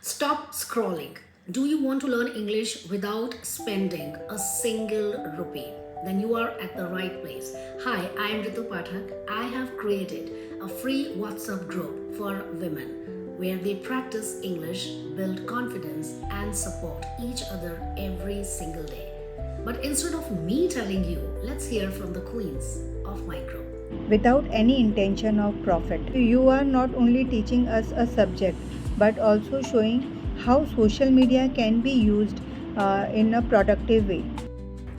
Stop scrolling. Do you want to learn English without spending a single rupee? Then you are at the right place. Hi, I am Ritu Pathak. I have created a free WhatsApp group for women where they practice English, build confidence, and support each other every single day. But instead of me telling you, let's hear from the queens of my group. Without any intention of profit. You are not only teaching us a subject but also showing how social media can be used in a productive way.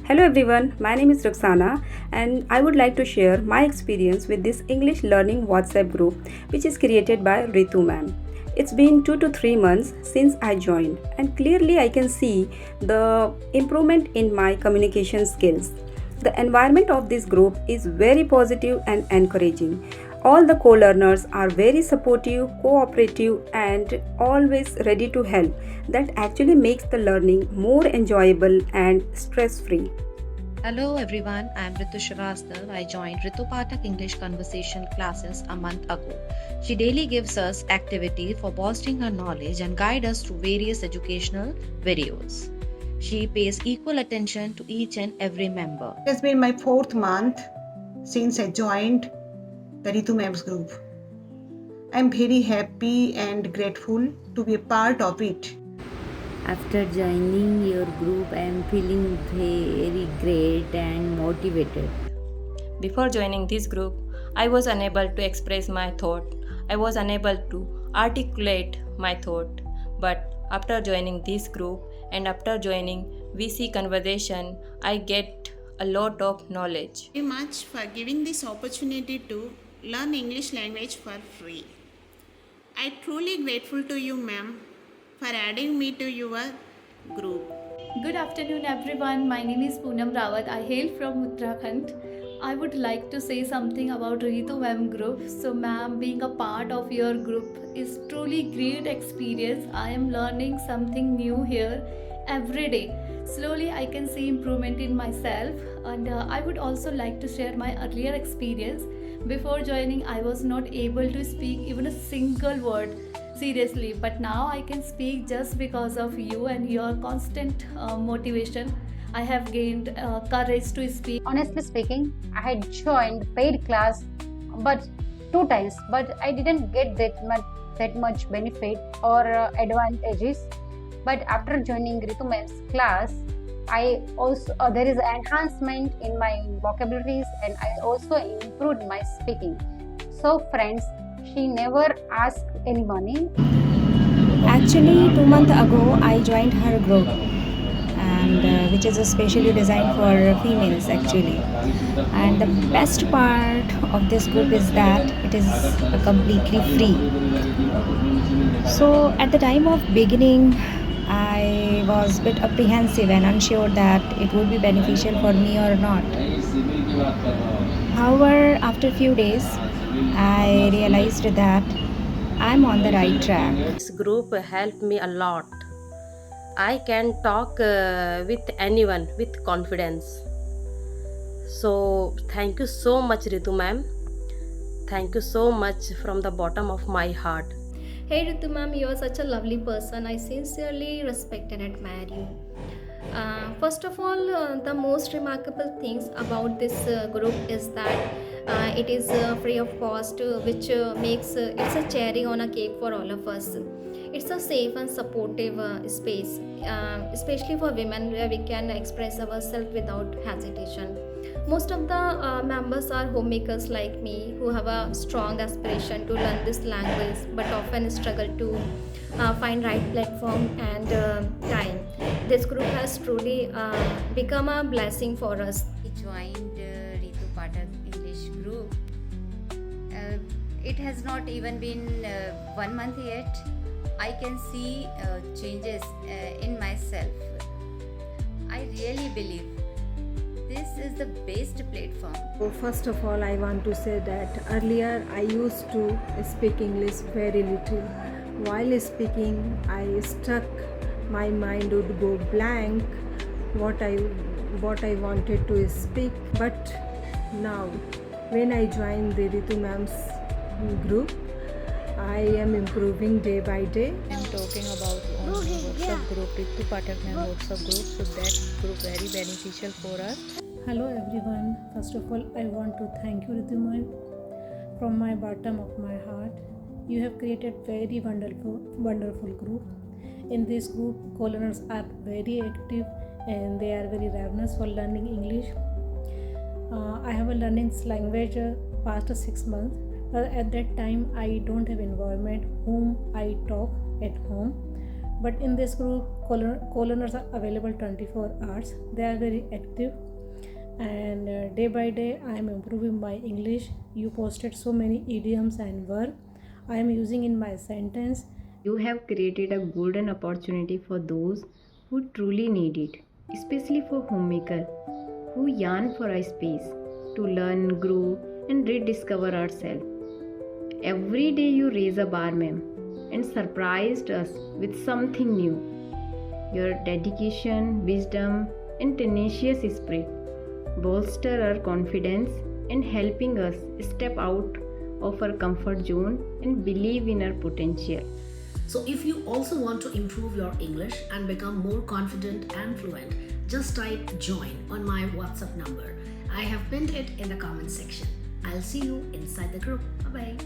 Hello everyone, my name is Roxana and I would like to share my experience with this English learning WhatsApp group which is created by Ritu ma'am. It's been 2 to 3 months since I joined and clearly I can see the improvement in my communication skills. The environment of this group is very positive and encouraging. All the co-learners are very supportive, cooperative and always ready to help. That actually makes the learning more enjoyable and stress-free. Hello everyone, I am Ritu Shrivastava. I joined Ritu Pathak English conversation classes a month ago. She daily gives us activity for bolstering her knowledge and guide us through various educational videos. She pays equal attention to each and every member. It has been my fourth month since I joined the Ritu Ma'am's group. I am very happy and grateful to be a part of it. After joining your group, I am feeling very great and motivated. Before joining this group, I was unable to express my thought. I was unable to articulate my thought. But after joining this group and after joining VC conversation, I get a lot of knowledge. Very much for giving this opportunity to learn English language for free. I truly grateful to you, ma'am, for adding me to your group. Good afternoon everyone, my name is Poonam Rawat. I hail from Uttarakhand. I would like to say something about Ritu Ma'am group. So ma'am, being a part of your group is truly great experience. I am learning something new here every day. Slowly I can see improvement in myself and I would also like to share my earlier experience. Before joining I was not able to speak even a single word seriously, but now I can speak just because of you and your constant motivation. I have gained courage to speak. Honestly speaking, I had joined paid class but 2 times, but I didn't get that much benefit or advantages. But after joining Ritu Ma'am's class, I also there is enhancement in my vocabularies and I also improved my speaking. So friends, she never asked any money. Actually, 2 months ago, I joined her group, and which is especially designed for females actually. And the best part of this group is that it is completely free. So at the time of beginning, I was a bit apprehensive and unsure that it would be beneficial for me or not. However, after a few days, I realized that I'm on the right track. This group helped me a lot. I can talk with anyone with confidence. So thank you so much Ritu ma'am. Thank you so much from the bottom of my heart. Hey Ritu ma'am, you are such a lovely person. I sincerely respect and admire you. First of all, the most remarkable things about this group is that it is free of cost, which makes it's a cherry on a cake for all of us. It's a safe and supportive space, especially for women, where we can express ourselves without hesitation. Most of the members are homemakers like me who have a strong aspiration to learn this language but often struggle to find right platform and time. This group has truly become a blessing for us. I joined Ritu Pathak English group. It has not even been 1 month yet. I can see changes in myself. I really believe this is the best platform. So first of all, I want to say that earlier I used to speak English very little. While speaking, I stuck. My mind would go blank. What I wanted to speak. But now, when I joined the Ritu Ma'am's group, I am improving day by day. I'm talking about on WhatsApp group, Ritu Pathak ma'am WhatsApp group. So that group very beneficial for us. Hello everyone. First of all, I want to thank you, Ritu ma'am, from my bottom of my heart. You have created very wonderful group. In this group, co-learners are very active and they are very ravenous for learning English. I have a learning language past 6 months. At that time, I don't have environment whom I talk at home. But in this group, co-learners are available 24 hours. They are very active, and day by day, I am improving my English. You posted so many idioms and verbs I am using in my sentence. You have created a golden opportunity for those who truly need it, especially for homemakers who yearn for a space to learn, grow, and rediscover ourselves. Every day you raise a bar, ma'am, and surprised us with something new. Your dedication, wisdom, and tenacious spirit bolster our confidence and helping us step out of our comfort zone and believe in our potential. So, if you also want to improve your English and become more confident and fluent, just type join on my WhatsApp number. I have pinned it in the comment section. I'll see you inside the group. Bye bye.